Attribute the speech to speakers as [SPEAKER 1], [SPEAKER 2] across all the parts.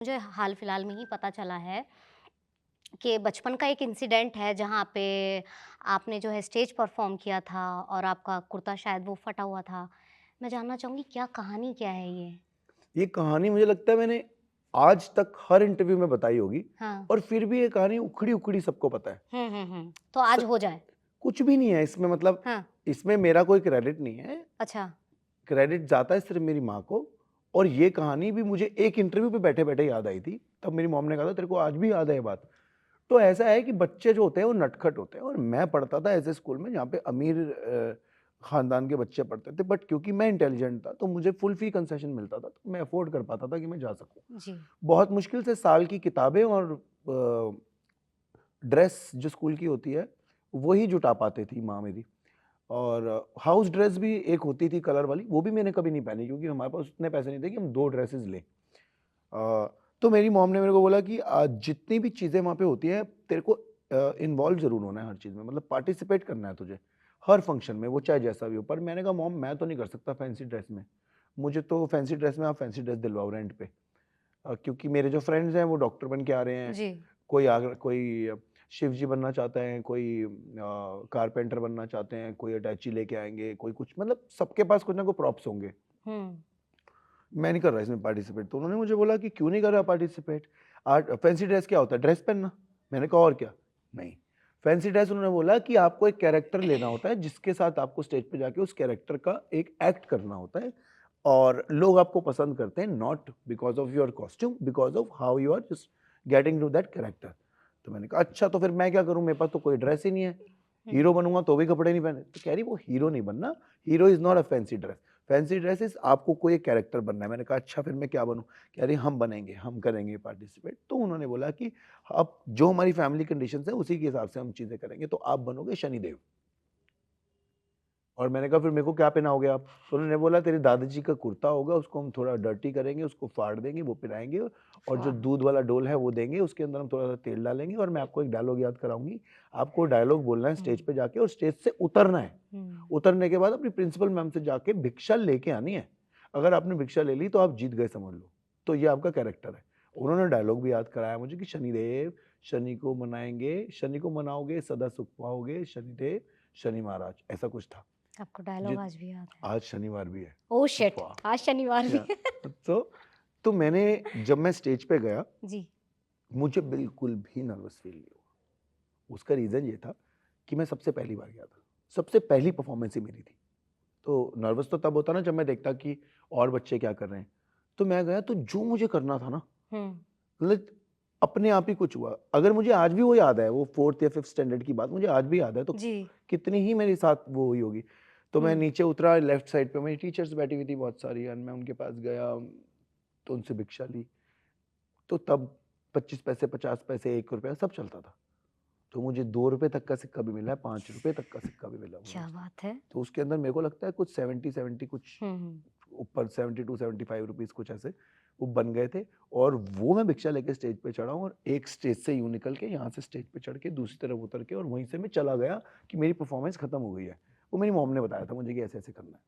[SPEAKER 1] मुझे हाल फिलहाल में ही पता चला है कि बचपन का एक इंसिडेंट है जहाँ पे आपने जो है स्टेज परफॉर्म किया था और आपका कुर्ता शायद वो फटा हुआ था। मैं जानना चाहूँगी क्या कहानी क्या है ये?
[SPEAKER 2] ये कहानी मुझे लगता है मैंने आज तक हर इंटरव्यू में बताई होगी
[SPEAKER 1] हाँ।
[SPEAKER 2] और फिर भी ये कहानी उखड़ी-उखड़ी सबको पता है।
[SPEAKER 1] तो
[SPEAKER 2] स
[SPEAKER 1] आज हो जाए।
[SPEAKER 2] कुछ भी नहीं है इसमें मतलब
[SPEAKER 1] हाँ,
[SPEAKER 2] इसमें मेरा कोई क्रेडिट नहीं है।
[SPEAKER 1] अच्छा।
[SPEAKER 2] क्रेडिट जाता है सिर्फ़ मेरी माँ को और ये कहानी भी मुझे एक इंटरव्यू पे बैठे-बैठे याद आई थी। तब मेरी मॉम ने कहा था तेरे को आज भी याद है ये बात? तो ऐसा है कि बच्चे जो होते हैं वो नटखट होते हैं और मैं पढ़ता था ऐसे स्कूल में जहाँ पे अमीर ख़ानदान के बच्चे पढ़ते थे बट क्योंकि मैं इंटेलिजेंट था तो मुझे फुल फ़ी कंसेशन मिलता था तो मैं अफ़ोर्ड कर पाता था कि मैं जा सकूँ।
[SPEAKER 1] जी।
[SPEAKER 2] बहुत मुश्किल से साल की किताबें और ड्रेस जो स्कूल की होती है, वही जुटा पाती थी माँ मेरी और हाउस ड्रेस भी एक होती थी कलर वाली, वो भी मैंने कभी नहीं पहनी क्योंकि हमारे पास उतने पैसे नहीं थे कि हम 2 ड्रेसेस लें। तो मेरी मॉम ने मेरे को बोला कि जितनी भी चीज़ें वहाँ पे होती हैं, तेरे को इन्वॉल्व ज़रूर होना है हर चीज़ में, मतलब पार्टिसिपेट करना है तुझे, हर फंक्शन में, वो चाहे जैसा भी हो। पर मैंने कहा मॉम मैं तो नहीं कर सकता फैंसी ड्रेस में, मुझे तो फैंसी ड्रेस में आप फैंसी ड्रेस दिलवाओ रेंट पे। क्योंकि मेरे जो फ्रेंड्स हैं वो डॉक्टर बन के आ रहे हैं,
[SPEAKER 1] जी।
[SPEAKER 2] कोई शिव जी बनना चाहता है, कोई कारपेंटर बनना चाहते हैं, कोई अटैची लेके आएँगे, कोई कुछ मतलब सबके पास कुछ ना कुछ प्रॉप्स होंगे।
[SPEAKER 1] हुँ।
[SPEAKER 2] मैं नहीं कर रहा इसमें पार्टिसिपेट, तो उन्होंने मुझे बोला कि क्यों नहीं कर रहा पार्टिसिपेट? आर्ट फैंसी ड्रेस क्या होता है? ड्रेस पहनना। मैंने कहा और क्या? नहीं। फैंसी ड्रेस उन्होंने बोला कि आपको एक कैरेक्टर लेना होता है जिसके साथ आपको स्टेज पे जाके उस कैरेक्टर का एक एक्ट करना होता है और लोग आपको पसंद करते हैं not because of your costume, because of how you are just getting to that character. तो मैंने कहा अच्छा तो फिर मैं क्या करूँ? मेरे पास तो कोई ड्रेस ही नहीं है।
[SPEAKER 1] हुँ।
[SPEAKER 2] हीरो बनूँगा तो भी कपड़े नहीं पहने। तो कह रही वो हीरो नहीं बनना, hero is not a fancy dress. Fancy dresses आपको कोई एक कैरेक्टर बनना है। मैंने कहा अच्छा फिर मैं क्या बनूँ? कह रही हम बनेंगे, हम करेंगे पार्टिसिपेट। तो उन्होंने बोला कि अब जो हमारी फैमिली कंडीशंस है उसी के हिसाब से हम चीज़ें करेंगे, तो आप बनोगे शनिदेव। और मैंने कहा फिर मेरे को क्या पहनाओगे आप? तो उन्होंने बोला तेरे दादाजी का कुर्ता होगा, उसको हम थोड़ा डर्टी करेंगे, उसको फाड़ देंगे, वो पहनाएँगे और जो
[SPEAKER 1] वाह!
[SPEAKER 2] दूध वाला डोल है वो देंगे, उसके अंदर हम थोड़ा-सा तेल डालेंगे और मैं आपको एक डायलॉग याद कराऊँगी। आपको डायलॉग बोलना है
[SPEAKER 1] हुँ,
[SPEAKER 2] स्टेज पे जाके और स्टेज से उतरना है।
[SPEAKER 1] हुँ।
[SPEAKER 2] उतरने के बाद अपनी प्रिंसिपल मैम से जाके भिक्षा लेके आनी है। अगर आपने भिक्षा ले ली तो आप जीत गए समझ लो। तो ये आपका कैरेक्टर है। उन्होंने डायलॉग भी याद कराया मुझे कि शनिदेव, शनि को मनाएँगे, शनि को मनाओगे सदा सुख पाओगे, शनिदेव, शनि महाराज, ऐसा कुछ था।
[SPEAKER 1] आपको डायलॉग
[SPEAKER 2] जित
[SPEAKER 1] आज भी याद है।
[SPEAKER 2] आज शनिवार भी है।
[SPEAKER 1] Oh shit!
[SPEAKER 2] वाह!
[SPEAKER 1] आज शनिवार भी
[SPEAKER 2] या
[SPEAKER 1] है।
[SPEAKER 2] तो तो मैंने जब मैं स्टेज पे गया,
[SPEAKER 1] जी।
[SPEAKER 2] मुझे बिल्कुल भी नर्वस फ़ील नहीं हुआ। उसका रीज़न ये था कि मैं सबसे पहली बार गया था। सबसे पहली परफ़ॉर्मेंस ही मेरी थी। तो नर्वस तो तब होता ना जब मैं देखता कि और बच्चे क्या कर रहे हैं। तो मैं गया तो जो मुझे करना था ना
[SPEAKER 1] हुँ।
[SPEAKER 2] मतलब अपने आप ही कुछ हुआ। अगर मुझे आज भी वो याद है, वो 4th या 5th स्टैंडर्ड की बात मुझे आज भी याद है, तो
[SPEAKER 1] जी।
[SPEAKER 2] कितनी ही मेरे साथ वो हुई होगी। तो मैं
[SPEAKER 1] हुँ।
[SPEAKER 2] नीचे उतरा लेफ्ट साइड पे मेरी टीचर्स बैठी हुई थी बहुत सारी एंड मैं उनके पास गया, तो उनसे भिक्षा ली। तो तब 25 पैसे, 50 पैसे, ₹1 सब चलता था। तो मुझे ₹2 तक का सिक्का भी मिला है, ₹5 तक का सिक्का भी मिला मुझे
[SPEAKER 1] क्या
[SPEAKER 2] उसमें।
[SPEAKER 1] बात है!
[SPEAKER 2] तो उसके अंदर मेरे को लगता है कुछ 70-70 कुछ
[SPEAKER 1] हुँ, हुँ।
[SPEAKER 2] ऊपर 72-75 रुपीज़ कुछ ऐसे वो बन गए थे और वो मैं भिक्षा लेके स्टेज पे चढ़ा हूँ और एक स्टेज से यूँ निकल के यहाँ से स्टेज पे चढ़ के दूसरी तरफ उतर के और वहीं से मैं चला गया कि मेरी परफ़ॉर्मेंस खत्म हो गई है। वो मेरी मॉम ने बताया था मुझे कि ऐसे-ऐसे करना है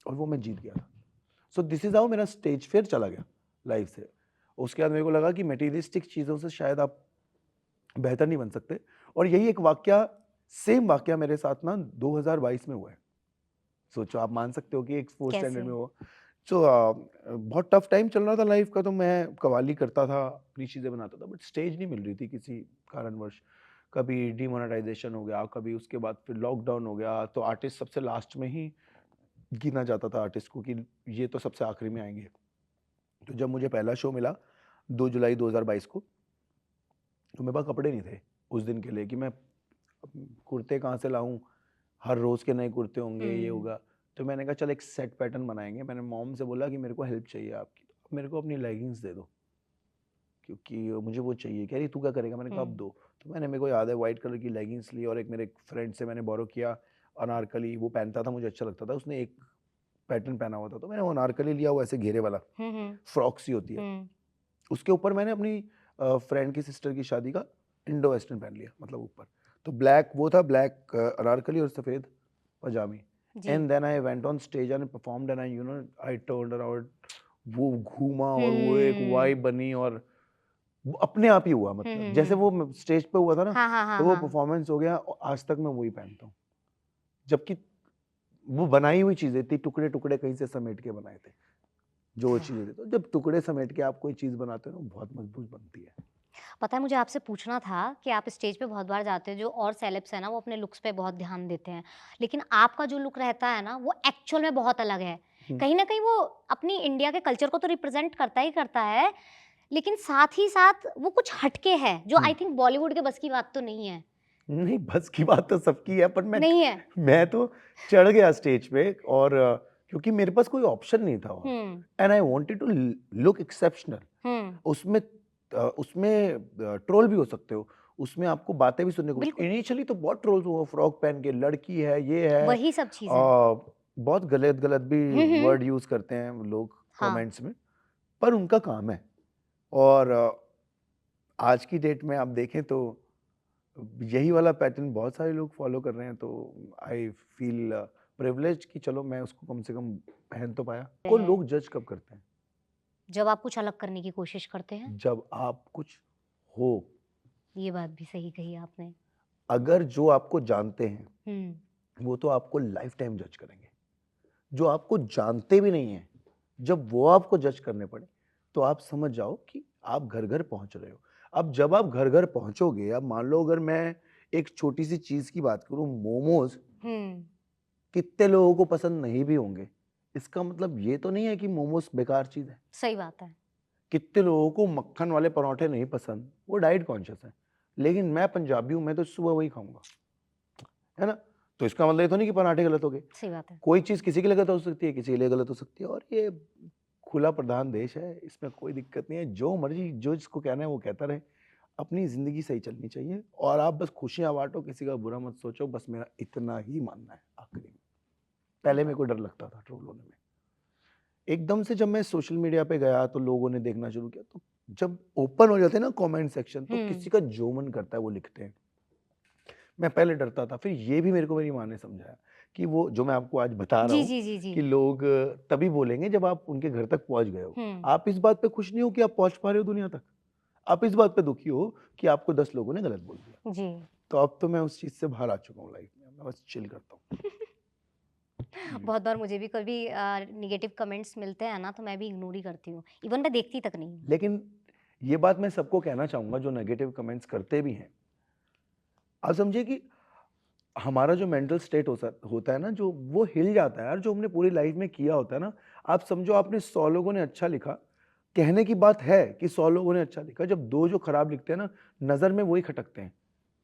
[SPEAKER 2] और वो मैं जीत गया था। सो दिस इज़ हाउ मेरा स्टेज फियर चला गया लाइफ़ से। उसके बाद मेरे को लगा कि मटेरियलिस्टिक चीज़ों से शायद आप बेहतर नहीं बन सकते और यही एक वाकया सेम वाकया मेरे साथ ना 2022 में हुआ है। सोचो आप मान सकते हो कि एक 4th स्टैंडर्ड
[SPEAKER 1] कैसे?
[SPEAKER 2] में हुआ। सो बहुत टफ टाइम चल रहा था लाइफ का तो मैं कव्वाली करता था, अपनी चीज़ें बनाता था बट स्टेज नहीं मिल रही थी किसी कारणवश। कभी डिमोनेटाइज़ेशन हो गया, कभी उसके बाद फिर लॉकडाउन हो गया, तो आर्टिस्ट सबसे लास्ट में ही गिना जाता था आर्टिस्ट को कि ये तो सबसे आखिरी में आएँगे। तो जब मुझे पहला शो मिला 2 जुलाई 2022 को, तो मेरे पास कपड़े नहीं थे उस दिन के लिए कि मैं कुर्ते कहाँ से लाऊँ? हर रोज़ के नए कुर्ते होंगे, ये
[SPEAKER 1] हुँ।
[SPEAKER 2] होगा। तो मैंने कहा चल एक सेट पैटर्न बनाएँगे। मैंने मॉम से बोला कि मेरे को हेल्प चाहिए आपकी, तो मेरे को अपनी लेगिंग्स दे दो, क्योंकि मुझे वो चाहिए। कह रही तू क्या करेगा? मैंने कहा अब
[SPEAKER 1] हुँ।
[SPEAKER 2] दो। तो मैंने मेरे को याद है व्हाइट कलर की लेगिंग्स ली और एक मेरे फ्रेंड से मैंने बोरो किया अनारकली, वो पहनता था मुझे अच्छा लगता था। उसने एक पैटर्न पहना हुआ था, तो मैंने वो अनारकली लिया वो ऐसे घेरे वाला,
[SPEAKER 1] हुँ, हुँ।
[SPEAKER 2] फ्रॉक सी होती है।
[SPEAKER 1] हुँ।
[SPEAKER 2] उसके ऊपर मैंने अपनी फ्रेंड की सिस्टर की शादी का इंडो वेस्टर्न पहन लिया मतलब ऊपर। तो ब्लैक वो था ब्लैक अनारकली और सफ़ेद पजामी
[SPEAKER 1] जी।
[SPEAKER 2] And then I went on stage and performed and I I turned around वो घूमा और वो एक
[SPEAKER 1] हुँ।
[SPEAKER 2] वाइब बनी और वो अपने आप ही हुआ,
[SPEAKER 1] हुँ,
[SPEAKER 2] मतलब
[SPEAKER 1] हुँ,
[SPEAKER 2] जैसे
[SPEAKER 1] हुँ।
[SPEAKER 2] वो स्टेज पे हुआ था ना,
[SPEAKER 1] हाँ, हाँ, हाँ,
[SPEAKER 2] तो वो
[SPEAKER 1] हाँ।
[SPEAKER 2] परफॉर्मेंस हो गया और आज तक मैं वही पहनता हूँ। जबकि वो बनाई हुई चीजें थी, टुकड़े टुकड़े कहीं से समेट के बनाए थे जो वो
[SPEAKER 1] वाह!
[SPEAKER 2] चीजें थी। तो जब टुकड़े समेट के आप कोई चीज बनाते हो ना, बहुत मजबूत बनती है।
[SPEAKER 1] पता है मुझे आपसे पूछना था कि आप स्टेज पे बहुत बार जाते हो, जो और सेलेब्स हैं ना, वो अपने लुक्स पे बहुत ध्यान देते हैं। लेकिन आपका जो लुक रहता है ना, वो एक्चुअल में बहुत अलग है।
[SPEAKER 2] हम्म,
[SPEAKER 1] कहीं न कहीं वो अपनी इंडिया के कल्चर को तो रिप्रेज़ेंट करता ही करता है, लेकिन साथ ही साथ वो कुछ हटके है, जो
[SPEAKER 2] हम्म।
[SPEAKER 1] आई थिंक बॉलीवुड के बस की बात तो नहीं है।
[SPEAKER 2] नहीं, बस की बात तो सबकी है, पर
[SPEAKER 1] नहीं है?
[SPEAKER 2] मैं तो चढ़ गया स्टेज पे और क्योंकि मेरे पास कोई ऑप्शन नहीं था और
[SPEAKER 1] हुँ,
[SPEAKER 2] and I wanted to look exceptional.
[SPEAKER 1] हुँ,
[SPEAKER 2] उसमें ट्रोल भी हो सकते हो, उसमें आपको बातें भी सुनने को
[SPEAKER 1] बिल्कुल,
[SPEAKER 2] इनिशियली तो बहुत ट्रोल्स हुआ, फ्रॉक पहन के लड़की है, ये है,
[SPEAKER 1] वही सब चीज़ है।
[SPEAKER 2] बहुत गलत गलत भी
[SPEAKER 1] हुँ, हुँ,
[SPEAKER 2] वर्ड यूज करते हैं लोग
[SPEAKER 1] हाँ,
[SPEAKER 2] कमेंट्स में, पर उनका काम है। और आज की डेट में आप देखें तो यही वाला पैटर्न बहुत सारे लोग फॉलो कर रहे हैं, तो आई फील प्रिविलेज कि चलो मैं उसको कम से कम पहन तो पाया। को
[SPEAKER 1] है,
[SPEAKER 2] लोग जज कब करते हैं?
[SPEAKER 1] जब आप कुछ अलग करने की कोशिश करते हैं,
[SPEAKER 2] जब आप कुछ हो।
[SPEAKER 1] ये बात भी सही कही आपने।
[SPEAKER 2] अगर जो आपको जानते हैं
[SPEAKER 1] हुँ,
[SPEAKER 2] वो तो आपको लाइफ टाइम जज करेंगे। जो आपको जानते भी नहीं है, जब वो आपको जज करने पड़े, तो आप समझ जाओ कि आप घर घर पहुंच रहे हो। अब जब आप घर घर पहुंचोगे, अब मान लो अगर मैं एक छोटी सी चीज की बात करूं, मोमोज
[SPEAKER 1] हुँ,
[SPEAKER 2] कितने लोगों को पसंद नहीं भी होंगे, इसका मतलब ये तो नहीं है कि मोमोज बेकार चीज है।
[SPEAKER 1] सही बात है।
[SPEAKER 2] कितने लोगों को मक्खन वाले पराठे नहीं पसंद, वो डाइट कॉन्शियस है, लेकिन मैं पंजाबी हूं, मैं तो सुबह वही खाऊंगा, है ना? तो इसका मतलब ये तो नहीं कि पराठे गलत हो गए।
[SPEAKER 1] सही बात है।
[SPEAKER 2] कोई चीज किसी के लिए गलत हो सकती है, किसी के लिए गलत हो सकती है, और ये खुला प्रधान देश है, इसमें कोई दिक्कत नहीं है। जो मर्जी जो जिसको कहना है वो कहता रहे। अपनी जिंदगी सही चलनी चाहिए और आप बस खुशियां बांटो, किसी का बुरा मत सोचो, बस मेरा इतना ही मानना है आखिरी में।
[SPEAKER 1] ये
[SPEAKER 2] पहले मेरे
[SPEAKER 1] बात
[SPEAKER 2] को डर लगता था ट्रोल होने में। एकदम से जब मैं सोशल मीडिया पे गया तो लोगों ने देखना शुरू किया, तो जब ओपन हो जाते हैं ना कमेंट सेक्शन, तो
[SPEAKER 1] हुँ।
[SPEAKER 2] किसी का जो मन करता है वो लिखते हैं। मैं पहले डरता था, फिर ये भी मेरे को मेरी माँ ने समझाया कि वो जो मैं आपको आज बता रहा
[SPEAKER 1] जी,
[SPEAKER 2] हूँ
[SPEAKER 1] जी, जी, जी।
[SPEAKER 2] कि लोग तभी बोलेंगे जब आप उनके घर तक पहुंच गए हो।
[SPEAKER 1] हुँ,
[SPEAKER 2] आप इस बात पे खुश नहीं हो कि आप पहुंच पा रहे हो दुनिया तक, आप इस बात पे दुखी हो कि आपको 10 लोगों ने गलत बोल दिया।
[SPEAKER 1] जी।
[SPEAKER 2] तो अब तो मैं उस चीज से बाहर आ चुका हूँ लाइफ में, मैं बस चिल करता हूँ। जी।
[SPEAKER 1] बहुत बार मुझे भी कभी नेगेटिव कमेंट्स मिलते हैं ना, तो मैं भी इग्नोर ही करती हूँ। इवन मैं देखती तक नहीं हूँ।
[SPEAKER 2] लेकिन ये बात मैं सबको कहना चाहूंगा जो नेगेटिव कमेंट्स करते भी हैं, आप समझिए कि हमारा जो मेंटल स्टेट होता है ना, जो वो हिल जाता है यार, जो हमने पूरी लाइफ में किया होता है ना। आप समझो आपने 100 लोगों ने अच्छा लिखा, कहने की बात है कि 100 लोगों ने अच्छा लिखा, जब दो जो खराब लिखते हैं ना, नजर में वही खटकते हैं।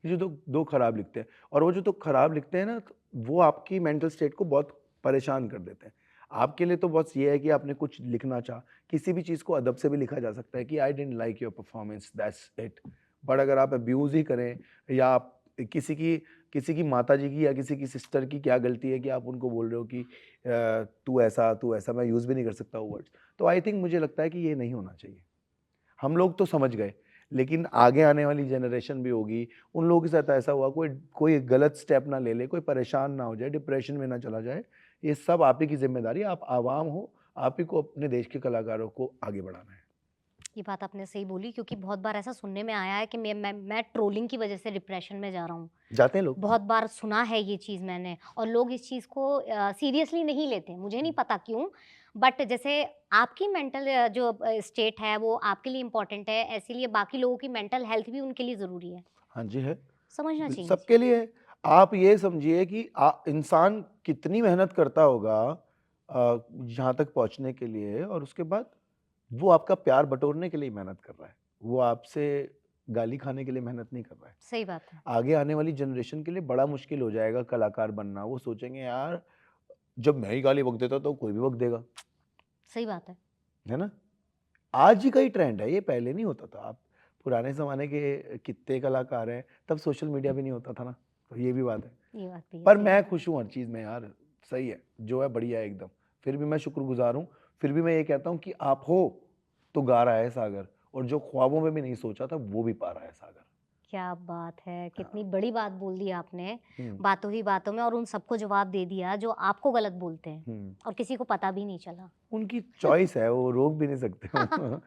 [SPEAKER 2] ये जो दो दो खराब लिखते हैं, और वो जो तो खराब लिखते हैं ना, तो वो आपकी मेंटल स्टेट को बहुत परेशान कर देते हैं। आपके लिए तो बस ये है कि आपने कुछ लिखना चाहा, किसी भी चीज को अदब से भी लिखा जा सकता है कि I don't like your performance, that's it. But अगर आप अब्यूज ही करें, या आप किसी की किसी की माता जी की या किसी की सिस्टर की क्या गलती है कि आप उनको बोल रहे हो कि तू ऐसा, मैं यूज भी नहीं कर सकता वो वर्ड्स। तो आई थिंक मुझे लगता है कि ये नहीं होना चाहिए। हम लोग तो समझ गए, लेकिन आगे आने वाली जनरेशन भी होगी, उन लोगों के साथ ऐसा हुआ, कोई कोई गलत स्टेप ना ले ले, कोई परेशान ना हो जाए, डिप्रेशन में ना चला जाए। ये सब आप ही की जिम्मेदारी है, आप आवाम हो, आप ही को अपने देश के कलाकारों को आगे बढ़ाना है।
[SPEAKER 1] ये बात आपने सही बोली क्योंकि बहुत बार ऐसा सुनने में आया है कि मैं ट्रोलिंग की वज़ह से डिप्रेशन में जा रहा हूँ।
[SPEAKER 2] जाते हैं लोग।
[SPEAKER 1] बहुत बार सुना है ये चीज़ मैंने और लोग इस चीज़ को सीरियसली नहीं लेते। मुझे नहीं पता क्यों? बट जैसे आपकी मेंटल जो स्टेट है वो आपके लिए इम्पोर्टेंट है, इसीलिए बाकी लोगों की मेंटल हेल्थ भी उनके लिए ज़रूरी है।
[SPEAKER 2] हाँ जी, है।
[SPEAKER 1] समझना चाहिए
[SPEAKER 2] सबके
[SPEAKER 1] चीज़।
[SPEAKER 2] लिए है। आप ये समझिए कि इंसान कितनी मेहनत करता होगा यहाँ तक पहुँचने के लिए, और उसके बाद वो आपका प्यार बटोरने के लिए मेहनत कर रहा है। वो आपसे गाली खाने के लिए मेहनत नहीं कर रहा है।
[SPEAKER 1] सही बात है।
[SPEAKER 2] आगे आने वाली जनरेशन के लिए बड़ा मुश्किल हो जाएगा कलाकार बनना। वो सोचेंगे यार, जब मैं ही गाली बक देता तो कोई भी बक देगा,
[SPEAKER 1] सही बात है।
[SPEAKER 2] है ना? आज ही का ही ट्रेंड है ये, पहले नहीं होता था। आप पुराने ज़माने के कितने कलाकार हैं, तब सोशल मीडिया भी नहीं होता था ना, तो ये भी बात है।
[SPEAKER 1] ये बात भी है,
[SPEAKER 2] पर
[SPEAKER 1] सही
[SPEAKER 2] मैं
[SPEAKER 1] बात है।
[SPEAKER 2] खुश हूँ हर चीज़ में यार, सही है, जो है बढ़िया है एकदम। फिर भी मैं शुक्रगुज़ार हूँ, फिर भी मैं ये कहता हूँ कि आप हो, तो गा रहा है सागर, और जो ख्वाबों में भी नहीं सोचा था, वो भी पा रहा है सागर।
[SPEAKER 1] क्या बात है! कितनी
[SPEAKER 2] हाँ।
[SPEAKER 1] बड़ी बात बोल दी आपने,
[SPEAKER 2] हुँ,
[SPEAKER 1] बातों ही बातों में, और उन सबको जवाब दे दिया जो आपको गलत बोलते हैं
[SPEAKER 2] हुँ।
[SPEAKER 1] और किसी को पता भी नहीं चला।
[SPEAKER 2] उनकी चॉइस है, वो रोक भी नहीं सकते हो।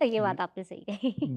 [SPEAKER 1] ये
[SPEAKER 2] जी।
[SPEAKER 1] बात आपने सही कही।